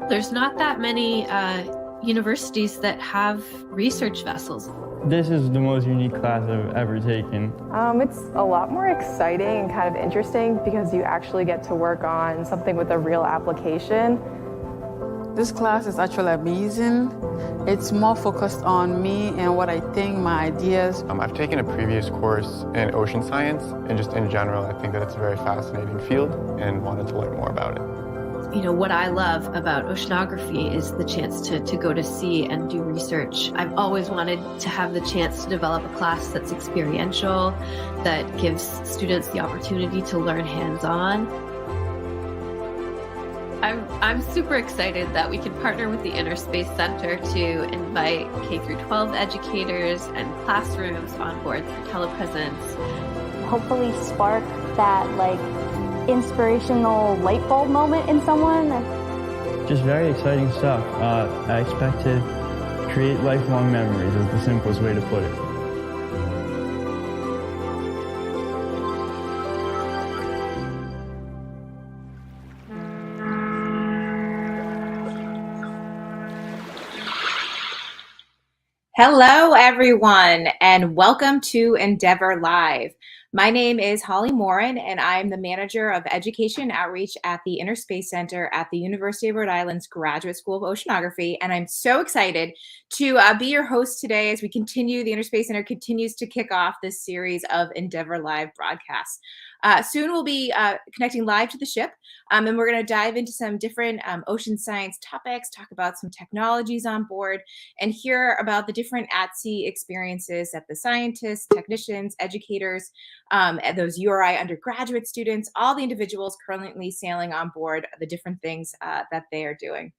There's not that many universities that have research vessels. This is the most unique class I've ever taken. It's a lot more exciting and kind of interesting because you actually get to work on something with a real application. This class is actually amazing. It's more focused on me and what I think, my ideas. I've taken a previous course in ocean science, and just in general, I think that it's a very fascinating field and wanted to learn more about it. You know, what I love about oceanography is the chance to go to sea and do research. I've always wanted to have the chance to develop a class that's experiential, that gives students the opportunity to learn hands-on. I'm super excited that we can partner with the Inner Space Center to invite K-12 educators and classrooms on board through telepresence. Hopefully spark that inspirational light bulb moment in someone. Just very exciting stuff. I expect to create lifelong memories is the simplest way to put it. Hello, everyone, and welcome to Endeavor Live. My name is Holly Morin, and I'm the Manager of Education Outreach at the Inner Space Center at the University of Rhode Island's Graduate School of Oceanography. And I'm so excited to be your host today as we continue, the Inner Space Center continues to kick off this series of Endeavor Live broadcasts. Soon we'll be connecting live to the ship, and we're going to dive into some different ocean science topics, talk about some technologies on board, and hear about the different at-sea experiences that the scientists, technicians, educators, and those URI undergraduate students, all the individuals currently sailing on board, the different things that they are doing.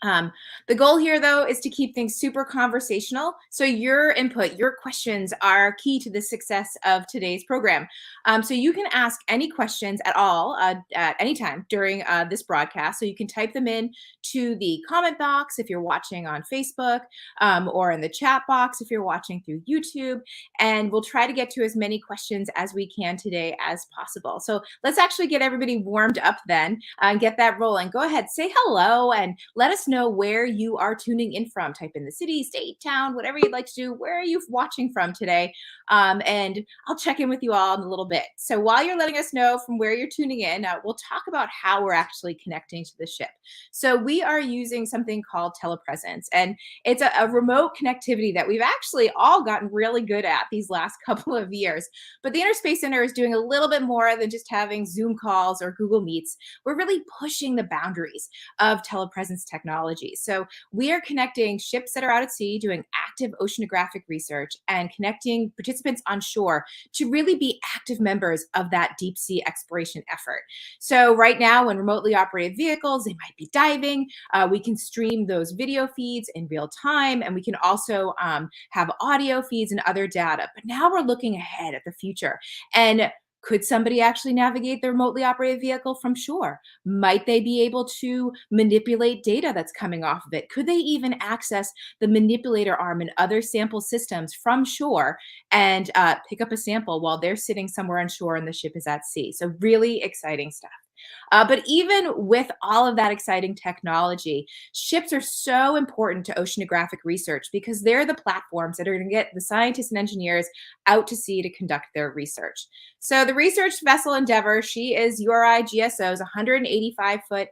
The goal here, though, is to keep things super conversational. So your input, your questions are key to the success of today's program. So you can ask any questions at all at any time during this broadcast. So you can type them in to the comment box if you're watching on Facebook, or in the chat box if you're watching through YouTube. And we'll try to get to as many questions as we can today as possible. So let's actually get everybody warmed up then and get that rolling. Go ahead, say hello, and let us know where you are tuning in from. Type in the city, state, town, whatever you'd like to do. Where are you watching from today? And I'll check in with you all in a little bit. So while you're letting us know from where you're tuning in, we'll talk about how we're actually connecting to the ship. So we are using something called telepresence, and it's a remote connectivity that we've actually all gotten really good at these last couple of years. But the Inner Space Center is doing a little bit more than just having Zoom calls or Google Meets. We're really pushing the boundaries of telepresence technology. So we are connecting ships that are out at sea doing active oceanographic research and connecting participants on shore to really be active members of that deep sea exploration effort. So right now, when remotely operated vehicles, they might be diving, we can stream those video feeds in real time, and we can also have audio feeds and other data. But now we're looking ahead at the future. And could somebody actually navigate the remotely operated vehicle from shore? Might they be able to manipulate data that's coming off of it? Could they even access the manipulator arm and other sample systems from shore and pick up a sample while they're sitting somewhere on shore and the ship is at sea? So really exciting stuff. But even with all of that exciting technology, ships are so important to oceanographic research because they're the platforms that are going to get the scientists and engineers out to sea to conduct their research. So the research vessel Endeavor, she is URI GSO's 185-foot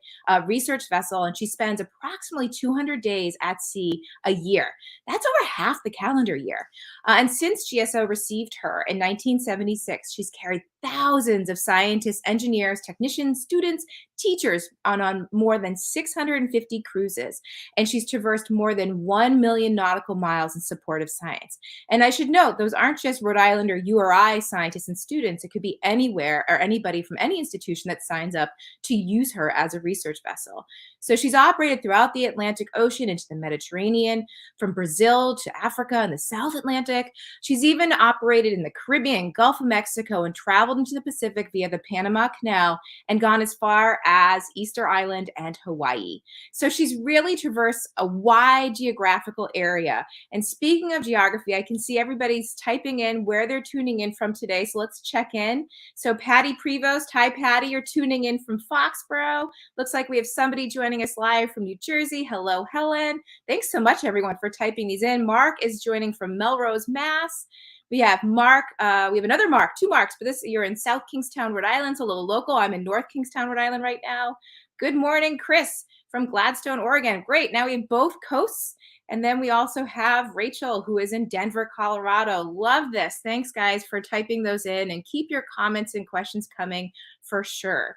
research vessel, and she spends approximately 200 days at sea a year. That's over half the calendar year. And since GSO received her in 1976, she's carried thousands of scientists, engineers, technicians, students, teachers on more than 650 cruises. And she's traversed more than 1 million nautical miles in support of science. And I should note, those aren't just Rhode Island or URI scientists and students. It could be anywhere or anybody from any institution that signs up to use her as a research vessel. So she's operated throughout the Atlantic Ocean into the Mediterranean, from Brazil to Africa and the South Atlantic. She's even operated in the Caribbean, Gulf of Mexico, and traveled into the Pacific via the Panama Canal and gone as far as Easter Island and Hawaii. So she's really traversed a wide geographical area. And speaking of geography, I can see everybody's typing in where they're tuning in from today. So let's check in. So Patty Prevost, hi Patty, you're tuning in from Foxborough. Looks like we have somebody joining us live from New Jersey. Hello, Helen. Thanks so much, everyone, for typing these in. Mark is joining from Melrose, Mass. We have Mark. We have another Mark, 2 Marks, but you're in South Kingstown, Rhode Island, so a little local. I'm in North Kingstown, Rhode Island right now. Good morning, Chris from Gladstone, Oregon. Great. Now we have both coasts. And then we also have Rachel, who is in Denver, Colorado. Love this. Thanks, guys, for typing those in, and keep your comments and questions coming for sure.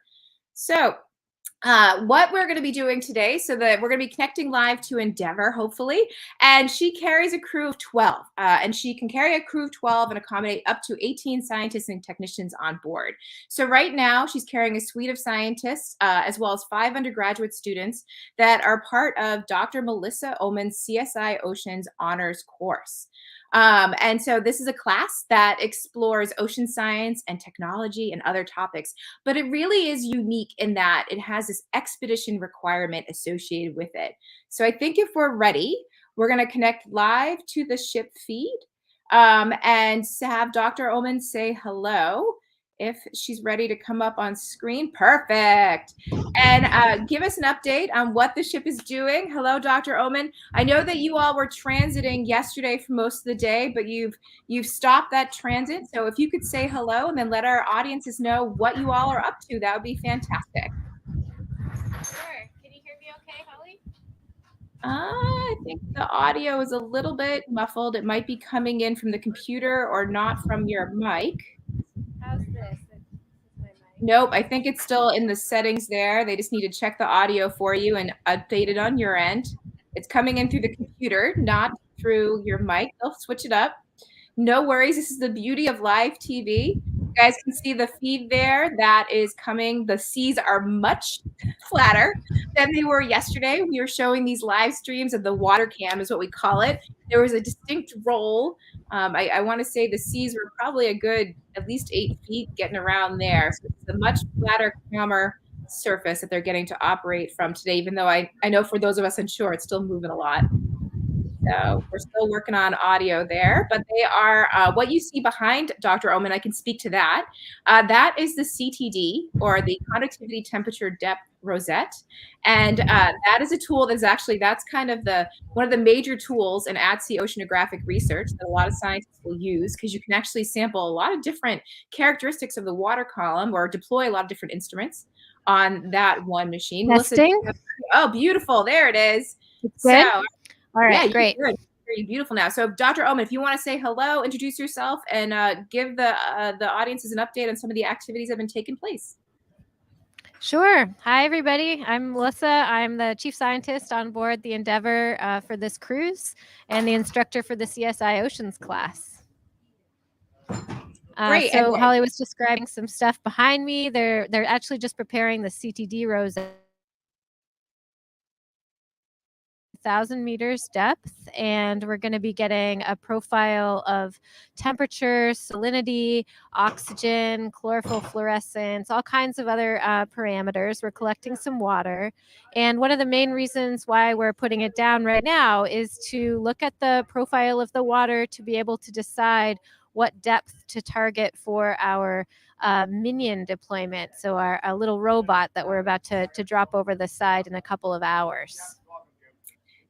So what we're going to be doing today, so that we're going to be connecting live to Endeavor, hopefully, and she carries a crew of 12, and she can carry a crew of 12 and accommodate up to 18 scientists and technicians on board. So right now she's carrying a suite of scientists, as well as 5 undergraduate students that are part of Dr. Melissa Oman's CSI Oceans Honors course. And so this is a class that explores ocean science and technology and other topics, but it really is unique in that it has this expedition requirement associated with it. So I think if we're ready, we're going to connect live to the ship feed, and have Dr. Oman say hello if she's ready to come up on screen. Perfect. And give us an update on what the ship is doing. Hello, Dr. Oman. I know that you all were transiting yesterday for most of the day, but you've stopped that transit. So if you could say hello and then let our audiences know what you all are up to, that would be fantastic. Sure. Can you hear me okay, Holly? I think the audio is a little bit muffled. It might be coming in from the computer or not from your mic. How's this? Nope, I think it's still in the settings there. They just need to check the audio for you and update it on your end. It's coming in through the computer, not through your mic. They'll switch it up. No worries. This is the beauty of live TV. You guys can see the feed there that is coming. The seas are much flatter than they were yesterday. We were showing these live streams of the water cam is what we call it. There was a distinct roll. I want to say the seas were probably a good at least 8 feet getting around there. So it's a much flatter, calmer surface that they're getting to operate from today, even though I know for those of us inshore, it's still moving a lot. So we're still working on audio there, but they are what you see behind Dr. Oman. I can speak to that. That is the CTD, or the Conductivity Temperature Depth Rosette, and that is a tool that's kind of one of the major tools in at-sea oceanographic research that a lot of scientists will use, because you can actually sample a lot of different characteristics of the water column or deploy a lot of different instruments on that one machine. Testing. Melissa, oh, beautiful! There it is. It's good. So, all right, yeah, great. You're beautiful now. So, Dr. Oman, if you want to say hello, introduce yourself, and give the audiences an update on some of the activities that have been taking place. Sure. Hi, everybody. I'm Melissa. I'm the chief scientist on board the Endeavor for this cruise, and the instructor for the CSI Oceans class. Great. So Holly was describing some stuff behind me. They're actually just preparing the CTD Rosette. 1,000 meters depth, and we're going to be getting a profile of temperature, salinity, oxygen, chlorophyll fluorescence, all kinds of other parameters. We're collecting some water, and one of the main reasons why we're putting it down right now is to look at the profile of the water to be able to decide what depth to target for our minion deployment, so our little robot that we're about to drop over the side in a couple of hours.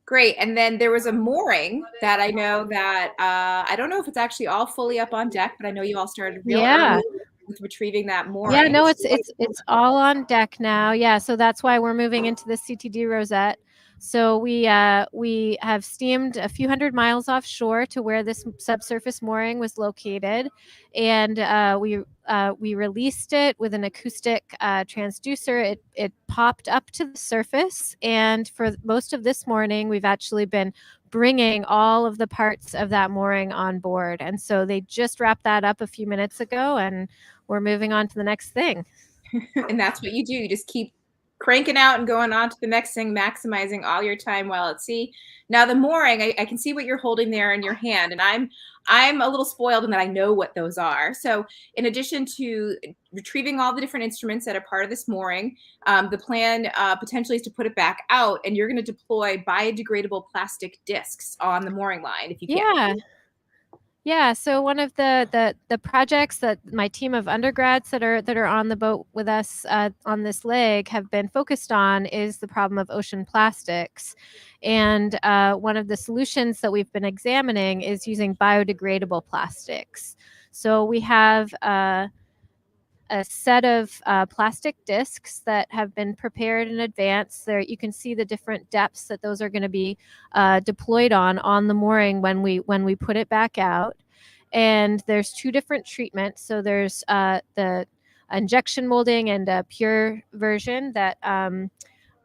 Great. And then there was a mooring that I know that I don't know if it's actually all fully up on deck, but I know you all started real early with retrieving that mooring. Yeah, no, it's all on deck now. Yeah, so that's why we're moving into the CTD Rosette. So we have steamed a few hundred miles offshore to where this subsurface mooring was located, and we released it with an acoustic transducer. It popped up to the surface, and for most of this morning, we've actually been bringing all of the parts of that mooring on board. And so they just wrapped that up a few minutes ago, and we're moving on to the next thing. And that's what you do. You just keep cranking out and going on to the next thing, maximizing all your time while at sea. Now the mooring, I can see what you're holding there in your hand, and I'm a little spoiled in that I know what those are. So in addition to retrieving all the different instruments that are part of this mooring, the plan potentially is to put it back out, and you're going to deploy biodegradable plastic discs on the mooring line if you can. Yeah. Yeah, so one of the projects that my team of undergrads that are on the boat with us on this leg have been focused on is the problem of ocean plastics. And one of the solutions that we've been examining is using biodegradable plastics. So we have a set of plastic discs that have been prepared in advance. There, you can see the different depths that those are going to be deployed on the mooring when we put it back out. And there's two different treatments. So there's the injection molding and a pure version that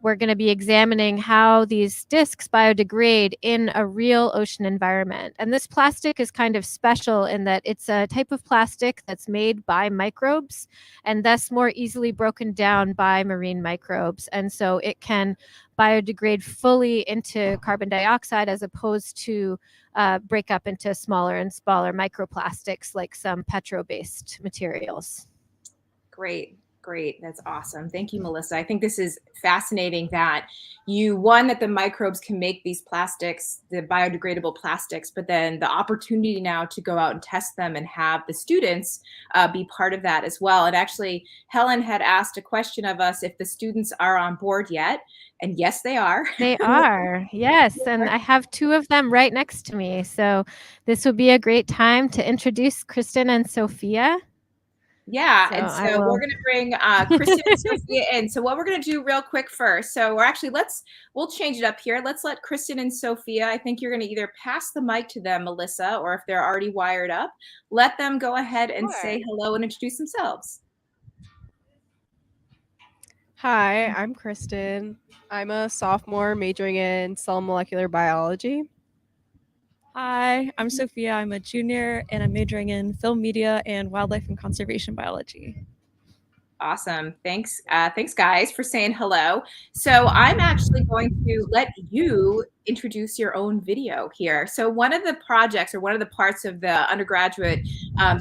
we're going to be examining how these discs biodegrade in a real ocean environment. And this plastic is kind of special in that it's a type of plastic that's made by microbes and thus more easily broken down by marine microbes. And so it can biodegrade fully into carbon dioxide as opposed to break up into smaller and smaller microplastics like some petro-based materials. Great. That's awesome. Thank you, Melissa. I think this is fascinating that that the microbes can make these plastics, the biodegradable plastics, but then the opportunity now to go out and test them and have the students be part of that as well. And actually, Helen had asked a question of us if the students are on board yet. And yes, they are. They are. Yes. And I have two of them right next to me. So this would be a great time to introduce Kristen and Sophia. Yeah, so and so we're going to bring Kristen and Sophia in. So what we're going to do real quick first. So we'll change it up here. Let's let Kristen and Sophia, I think you're going to either pass the mic to them, Melissa, or if they're already wired up, let them go ahead and say hello and introduce themselves. Hi, I'm Kristen. I'm a sophomore majoring in cell molecular biology. Hi, I'm Sophia. I'm a junior and I'm majoring in film media and wildlife and conservation biology. Awesome. Thanks guys for saying hello. So I'm actually going to let you introduce your own video here. So one of the projects or one of the parts of the undergraduate,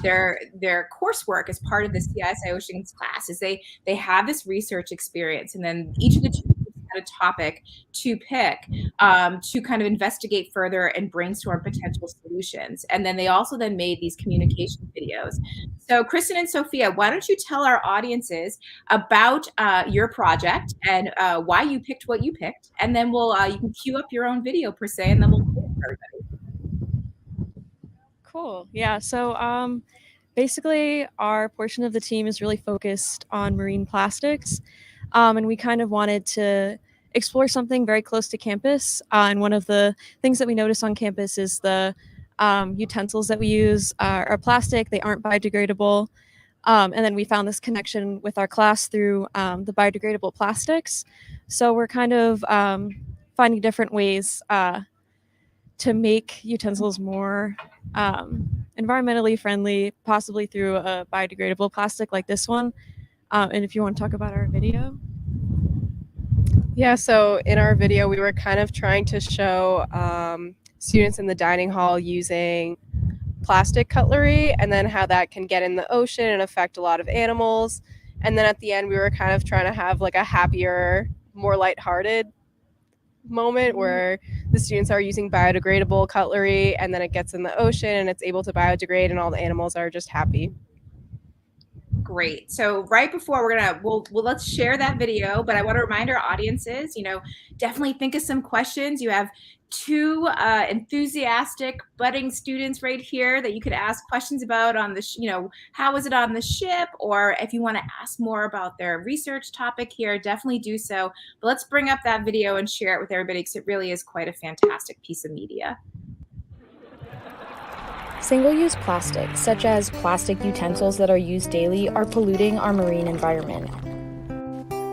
their coursework as part of the CISI Oceans class is they have this research experience, and then each of the two had a topic to pick to kind of investigate further and brainstorm potential solutions. And then they also then made these communication videos. So Kristen and Sophia, why don't you tell our audiences about your project and why you picked what you picked, and then you can queue up your own video per se, and then we'll play it for everybody. Cool. Yeah. So basically, our portion of the team is really focused on marine plastics. And we kind of wanted to explore something very close to campus. And one of the things that we notice on campus is the utensils that we use are plastic. They aren't biodegradable. And then we found this connection with our class through the biodegradable plastics. So we're kind of finding different ways to make utensils more environmentally friendly, possibly through a biodegradable plastic like this one. And if you want to talk about our video. Yeah, so in our video, we were kind of trying to show students in the dining hall using plastic cutlery and then how that can get in the ocean and affect a lot of animals. And then at the end, we were kind of trying to have like a happier, more lighthearted moment where the students are using biodegradable cutlery and then it gets in the ocean and it's able to biodegrade and all the animals are just happy. Great. So right before we'll let's share that video, but I want to remind our audiences, definitely think of some questions. You have two enthusiastic budding students right here that you could ask questions about on the, how was it on the ship? Or if you want to ask more about their research topic here, definitely do so. But let's bring up that video and share it with everybody because it really is quite a fantastic piece of media. Single-use plastics, such as plastic utensils that are used daily, are polluting our marine environment.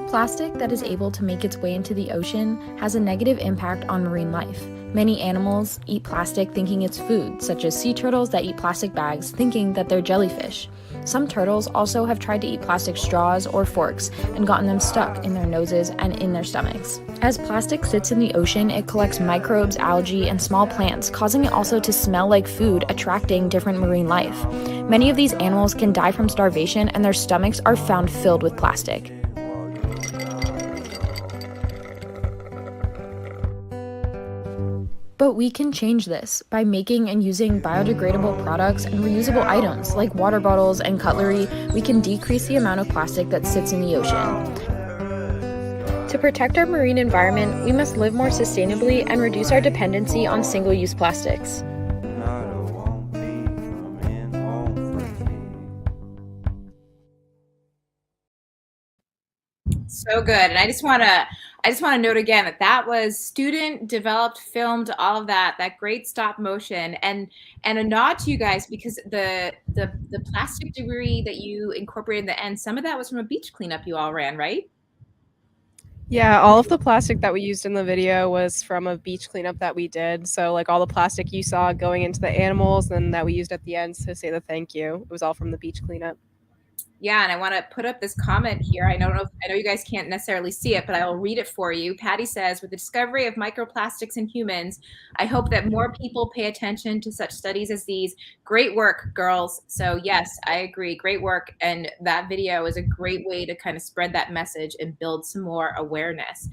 Plastic that is able to make its way into the ocean has a negative impact on marine life. Many animals eat plastic thinking it's food, such as sea turtles that eat plastic bags thinking that they're jellyfish. Some turtles also have tried to eat plastic straws or forks and gotten them stuck in their noses and in their stomachs. As plastic sits in the ocean, it collects microbes, algae, and small plants, causing it also to smell like food, attracting different marine life. Many of these animals can die from starvation, and their stomachs are found filled with plastic. But we can change this by making and using biodegradable products and reusable items like water bottles and cutlery. We can decrease the amount of plastic that sits in the ocean. To protect our marine environment, we must live more sustainably and reduce our dependency on single-use plastics. So good. And I just want to note again that was student developed, filmed, all of that great stop motion, and a nod to you guys, because the plastic debris that you incorporated in the end, some of that was from a beach cleanup you all ran, right? Yeah, all of the plastic that we used in the video was from a beach cleanup that we did. So like all the plastic you saw going into the animals and that we used at the end to say the thank you, it was all from the beach cleanup. Yeah, and I want to put up this comment here. I know you guys can't necessarily see it, but I will read it for you. Patty says, with the discovery of microplastics in humans, I hope that more people pay attention to such studies as these. Great work, girls. So yes, I agree. Great work. And that video is a great way to kind of spread that message and build some more awareness.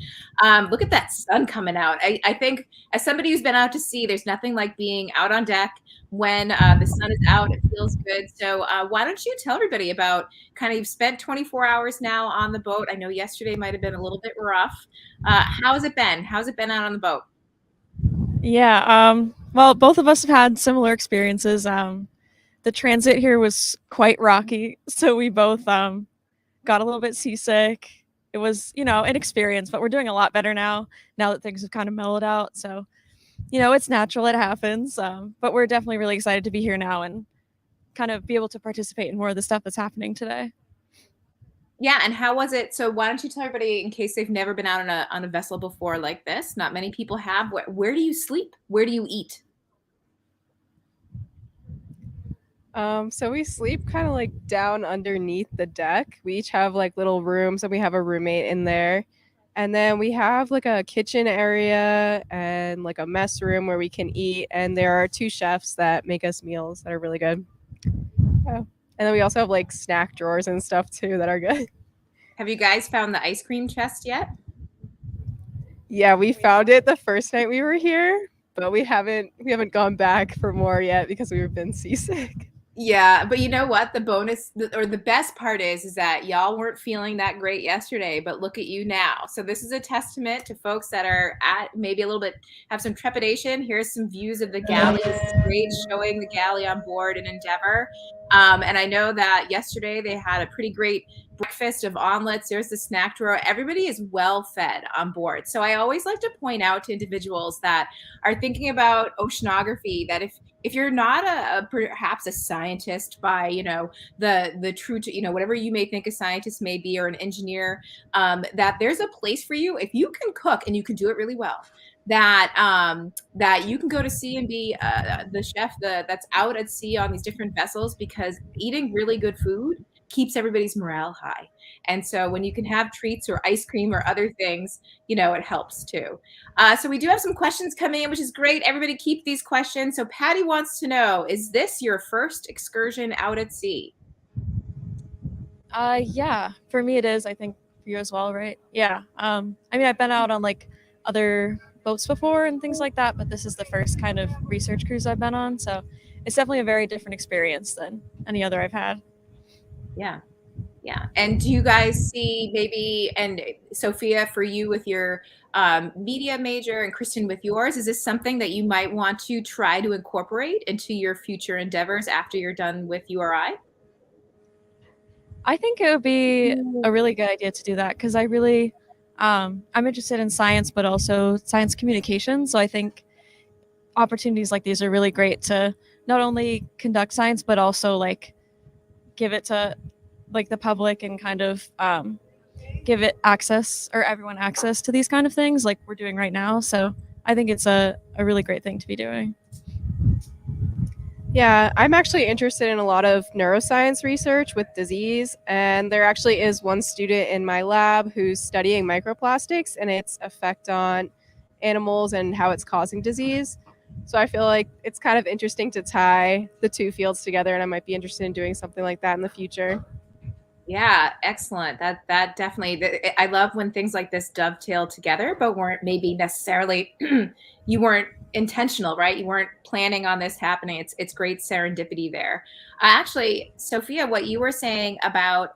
Look at that sun coming out. I think, as somebody who's been out to sea, there's nothing like being out on deck when the sun is out. It feels good. So why don't you tell everybody about kind of, you've spent 24 hours now on the boat. I know yesterday might have been a little bit rough. How's it been? How's it been out on the boat? Yeah, well, both of us have had similar experiences. The transit here was quite rocky, so we both got a little bit seasick. It was, an experience, but we're doing a lot better now that things have kind of mellowed out. So, it's natural, it happens. But we're definitely really excited to be here now and kind of be able to participate in more of the stuff that's happening today. Yeah, and how was it? So why don't you tell everybody, in case they've never been out on a vessel before like this? Not many people have. Where do you sleep? Where do you eat? So we sleep kind of like down underneath the deck. We each have like little rooms, and we have a roommate in there. And then we have like a kitchen area and like a mess room where we can eat. And there are 2 chefs that make us meals that are really good. Oh. And then we also have like snack drawers and stuff too that are good. Have you guys found the ice cream chest yet? Yeah, we found it the first night we were here, but we haven't gone back for more yet because we've been seasick. Yeah, but you know what? The bonus, or the best part is that y'all weren't feeling that great yesterday, but look at you now. So this is a testament to folks that are at maybe a little bit, have some trepidation. Here's some views of the galley. This is great, showing the galley on board in Endeavor. And I know that yesterday they had a pretty great breakfast of omelets. There's the snack drawer. Everybody is well fed on board. So I always like to point out to individuals that are thinking about oceanography that if you're not perhaps a scientist by the true whatever you may think a scientist may be, or an engineer, that there's a place for you if you can cook and you can do it really well. That you can go to sea and be the chef that's out at sea on these different vessels, because eating really good food keeps everybody's morale high. And so when you can have treats or ice cream or other things, it helps too. So we do have some questions coming in, which is great. Everybody keep these questions. So Patty wants to know, is this your first excursion out at sea? Yeah, for me it is. I think for you as well, right? Yeah. I mean, I've been out on like other boats before and things like that, but this is the first kind of research cruise I've been on. So it's definitely a very different experience than any other I've had. Yeah. Yeah. And do you guys see maybe, and Sophia, for you with your media major, and Kristen with yours, is this something that you might want to try to incorporate into your future endeavors after you're done with URI? I think it would be a really good idea to do that, because I really, I'm interested in science, but also science communication. So I think opportunities like these are really great to not only conduct science, but also like give it to like the public and kind of give it access, or everyone access to these kind of things like we're doing right now. So I think it's a really great thing to be doing. Yeah, I'm actually interested in a lot of neuroscience research with disease, and there actually is one student in my lab who's studying microplastics and its effect on animals and how it's causing disease. So I feel like it's kind of interesting to tie the two fields together, and I might be interested in doing something like that in the future. Yeah, excellent. That definitely. I love when things like this dovetail together, but weren't maybe necessarily you weren't intentional, right? You weren't planning on this happening. It's great serendipity there. Actually, Sophia, what you were saying about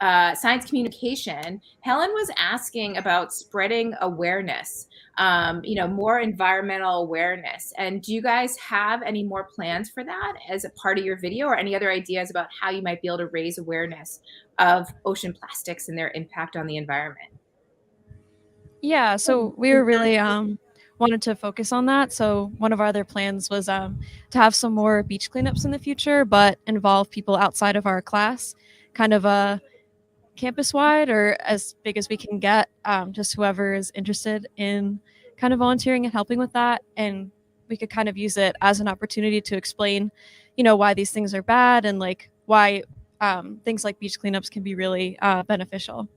science communication, Helen was asking about spreading awareness, more environmental awareness. And do you guys have any more plans for that as a part of your video, or any other ideas about how you might be able to raise awareness of ocean plastics and their impact on the environment? Yeah, so we were really wanted to focus on that. So one of our other plans was to have some more beach cleanups in the future, but involve people outside of our class, kind of campus wide or as big as we can get, just whoever is interested in kind of volunteering and helping with that. And we could kind of use it as an opportunity to explain, why these things are bad and like why things like beach cleanups can be really beneficial.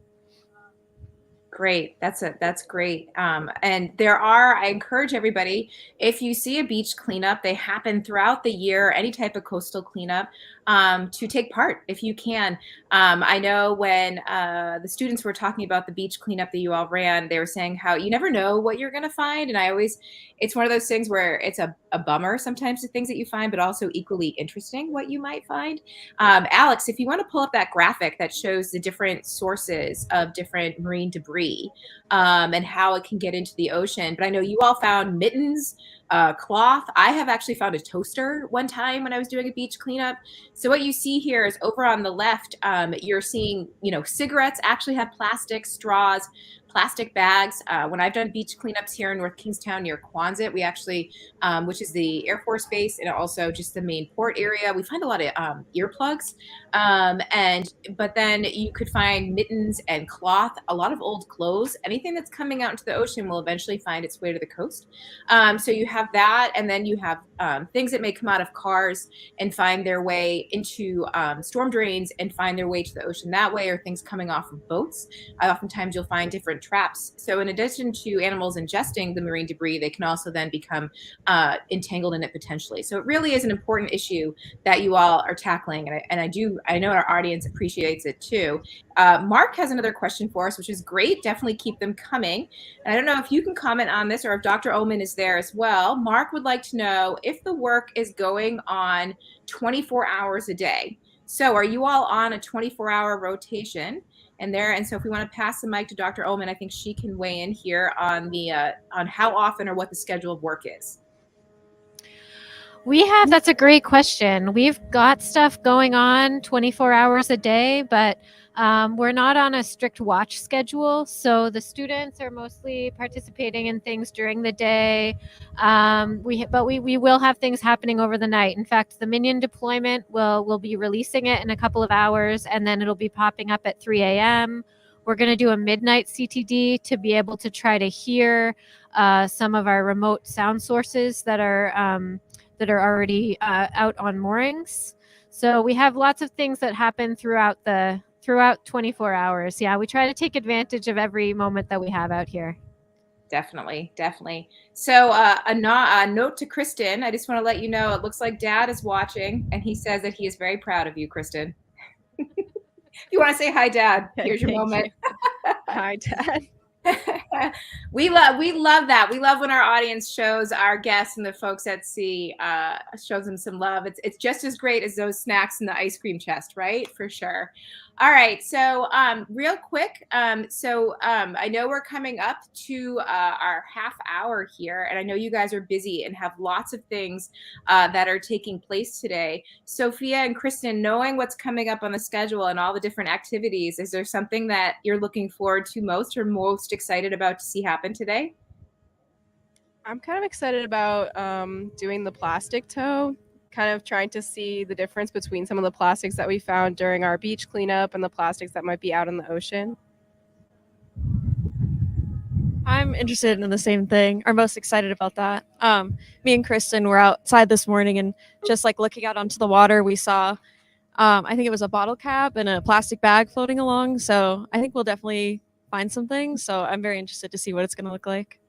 Great. That's great. And I encourage everybody, if you see a beach cleanup, they happen throughout the year, any type of coastal cleanup, to take part if you can. I know when the students were talking about the beach cleanup that you all ran, they were saying how you never know what you're going to find. And it's one of those things where it's a bummer sometimes the things that you find, but also equally interesting what you might find. Alex, if you want to pull up that graphic that shows the different sources of different marine debris and how it can get into the ocean. But I know you all found mittens, cloth. I have actually found a toaster one time when I was doing a beach cleanup. So what you see here is over on the left, you're seeing, cigarettes actually have plastic, straws, plastic bags. When I've done beach cleanups here in North Kingstown near Quonset, we actually, which is the Air Force Base and also just the main port area, we find a lot of earplugs. But then you could find mittens and cloth, a lot of old clothes. Anything that's coming out into the ocean will eventually find its way to the coast. So you have that, and then you have things that may come out of cars and find their way into storm drains and find their way to the ocean that way, or things coming off of boats. Oftentimes you'll find different traps. So in addition to animals ingesting the marine debris, they can also then become entangled in it potentially. So it really is an important issue that you all are tackling. And I know our audience appreciates it too. Mark has another question for us, which is great. Definitely keep them coming. And I don't know if you can comment on this or if Dr. Ullman is there as well. Mark would like to know if the work is going on 24 hours a day. So are you all on a 24-hour rotation? And so if we want to pass the mic to Dr. Ullman, I think she can weigh in here on on how often or what the schedule of work is. That's a great question. We've got stuff going on 24 hours a day, but we're not on a strict watch schedule. So the students are mostly participating in things during the day. We will have things happening over the night. In fact, the Minion deployment we'll be releasing it in a couple of hours, and then it'll be popping up at 3 a.m. We're going to do a midnight CTD to be able to try to hear some of our remote sound sources that are already out on moorings. So we have lots of things that happen throughout 24 hours. Yeah, we try to take advantage of every moment that we have out here. Definitely. So a note to Kristen. I just want to let you know, it looks like Dad is watching, and he says that he is very proud of you, Kristen. If you want to say hi, Dad, here's your moment. Hi, Dad. We love that. We love when our audience shows our guests and the folks at sea, shows them some love. It's just as great as those snacks in the ice cream chest, right? For sure. All right. So real quick. I know we're coming up to our half hour here, and I know you guys are busy and have lots of things that are taking place today. Sophia and Kristen, knowing what's coming up on the schedule and all the different activities, is there something that you're looking forward to most or most excited about to see happen today? I'm kind of excited about doing the plastic tow, kind of trying to see the difference between some of the plastics that we found during our beach cleanup and the plastics that might be out in the ocean. I'm interested in the same thing, or most excited about that. Me and Kristen were outside this morning and just like looking out onto the water, we saw, I think it was a bottle cap and a plastic bag floating along. So I think we'll definitely find something. So I'm very interested to see what it's going to look like.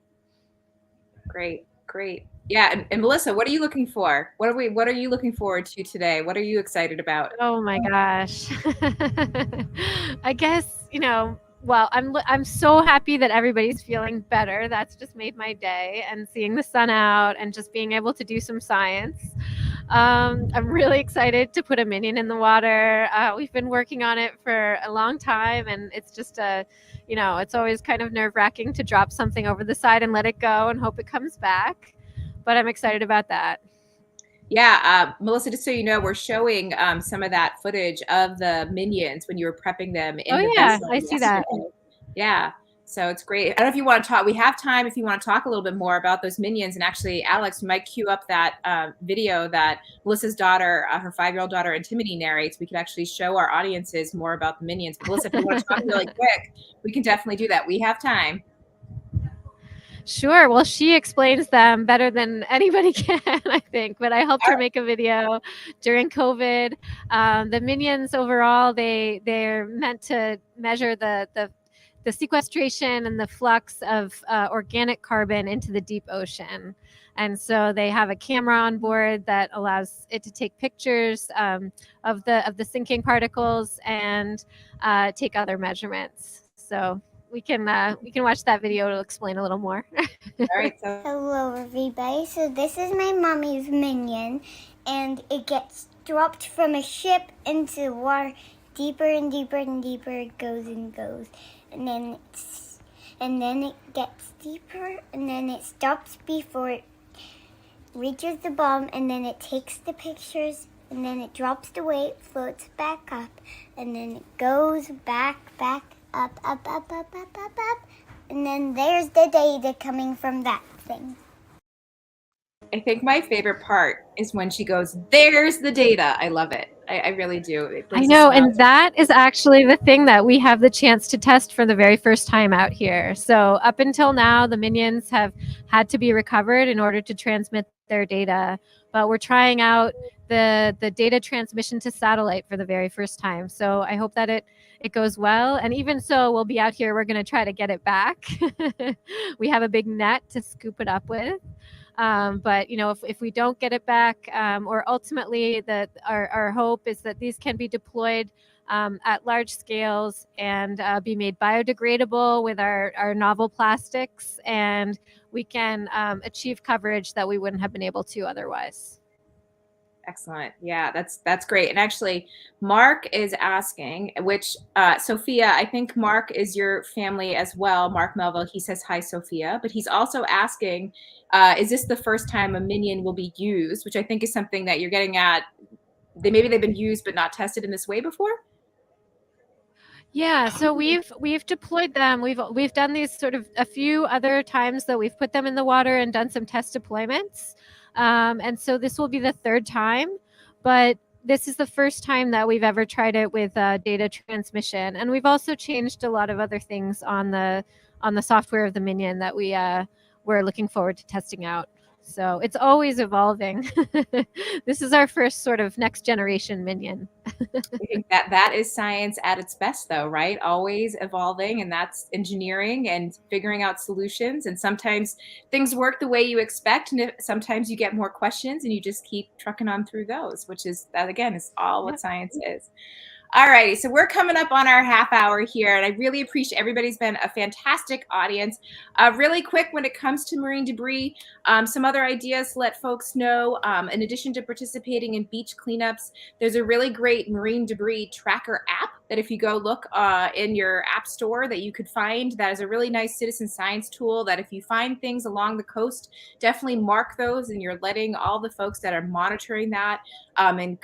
Great, great. Yeah, and Melissa, what are you looking for? What are you looking forward to today? What are you excited about? Oh my gosh. I guess, well, I'm so happy that everybody's feeling better. That's just made my day, and seeing the sun out and just being able to do some science. I'm really excited to put a minion in the water. We've been working on it for a long time, and it's just it's always kind of nerve-wracking to drop something over the side and let it go and hope it comes back. But I'm excited about that. Yeah, Melissa, just so you know, we're showing some of that footage of the minions when you were prepping them in the Yeah, vessel I see that. yesterday. Yeah, so it's great. I don't know if you want to talk. We have time if you want to talk a little bit more about those minions. And actually, Alex, we might queue up that video that Melissa's daughter, her 5-year-old daughter, Intimity narrates. We could actually show our audiences more about the minions. But Melissa, if you want to talk really quick, we can definitely do that. We have time. Sure. Well, she explains them better than anybody can, I think. But I helped her make a video during COVID. The minions overall, they're meant to measure the sequestration and the flux of organic carbon into the deep ocean. And so they have a camera on board that allows it to take pictures of the sinking particles and take other measurements. So we can watch that video to explain a little more. All right. Hello, everybody. So this is my mommy's minion, and it gets dropped from a ship into the water. Deeper and deeper and deeper it goes and goes, and then it gets deeper, and then it stops before it reaches the bottom, and then it takes the pictures, and then it drops the weight, floats back up, and then it goes back up, and then there's the data coming from that thing. I think my favorite part is when she goes, "There's the data." I love it. I really do. I know, and that is actually the thing that we have the chance to test for the very first time out here. So up until now, the minions have had to be recovered in order to transmit their data, but we're trying out the data transmission to satellite for the very first time. So I hope that it goes well. And even so, we'll be out here. We're going to try to get it back. We have a big net to scoop it up with. But if we don't get it back, or ultimately our hope is that these can be deployed at large scales and be made biodegradable with our novel plastics, and we can achieve coverage that we wouldn't have been able to otherwise. Excellent. Yeah, that's great. And actually, Mark is asking, which Sophia, I think Mark is your family as well. Mark Melville, he says hi, Sophia, but he's also asking, is this the first time a minion will be used? Which I think is something that you're getting at. Maybe they've been used but not tested in this way before. Yeah, so we've deployed them. We've done these sort of a few other times that we've put them in the water and done some test deployments. And so this will be the third time, but this is the first time that we've ever tried it with data transmission. And we've also changed a lot of other things on the software of the minion that we're looking forward to testing out. So it's always evolving. This is our first sort of next generation minion. I think that is science at its best, though, right? Always evolving, and that's engineering and figuring out solutions. And sometimes things work the way you expect, and sometimes you get more questions, and you just keep trucking on through those, which is, that again, is all what science is. All righty, so we're coming up on our half hour here, and I really appreciate everybody's been a fantastic audience. Really quick, when it comes to marine debris, some other ideas to let folks know. In addition to participating in beach cleanups, there's a really great marine debris tracker app that if you go look in your app store that you could find. That is a really nice citizen science tool that if you find things along the coast, definitely mark those, and you're letting all the folks that are monitoring that and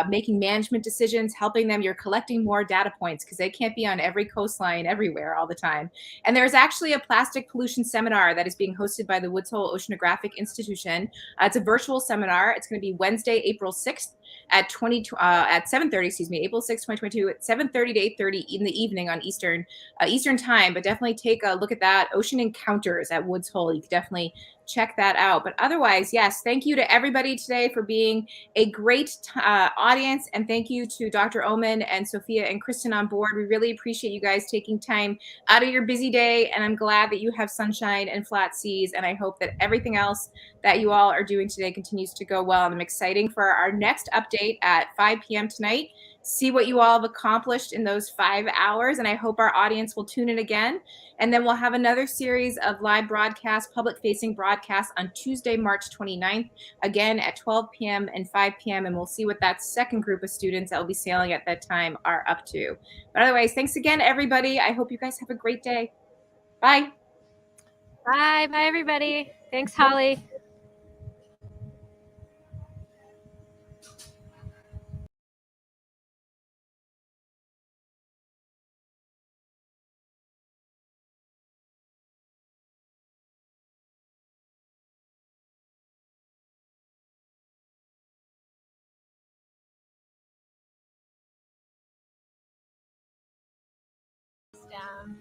making management decisions, helping them. You're collecting more data points because they can't be on every coastline everywhere all the time. And there's actually a plastic pollution seminar that is being hosted by the Woods Hole Oceanographic Institution. It's a virtual seminar. It's going to be Wednesday, April 6th at 7:30, excuse me, April 6, 2022 at 7:30 to 8:30 in the evening on Eastern time. But definitely take a look at that. Ocean Encounters at Woods Hole. You can definitely check that out. But otherwise, yes, thank you to everybody today for being a great audience. And thank you to Dr. Oman and Sophia and Kristen on board. We really appreciate you guys taking time out of your busy day. And I'm glad that you have sunshine and flat seas. And I hope that everything else that you all are doing today continues to go well. And I'm excited for our next update at 5 p.m. tonight. See what you all have accomplished in those 5 hours. And I hope our audience will tune in again. And then we'll have another series of live broadcasts, public-facing broadcasts on Tuesday, March 29th, again at 12 p.m. and 5 p.m. And we'll see what that second group of students that will be sailing at that time are up to. But otherwise, thanks again, everybody. I hope you guys have a great day. Bye. Bye. Bye, everybody. Thanks, Holly. Down.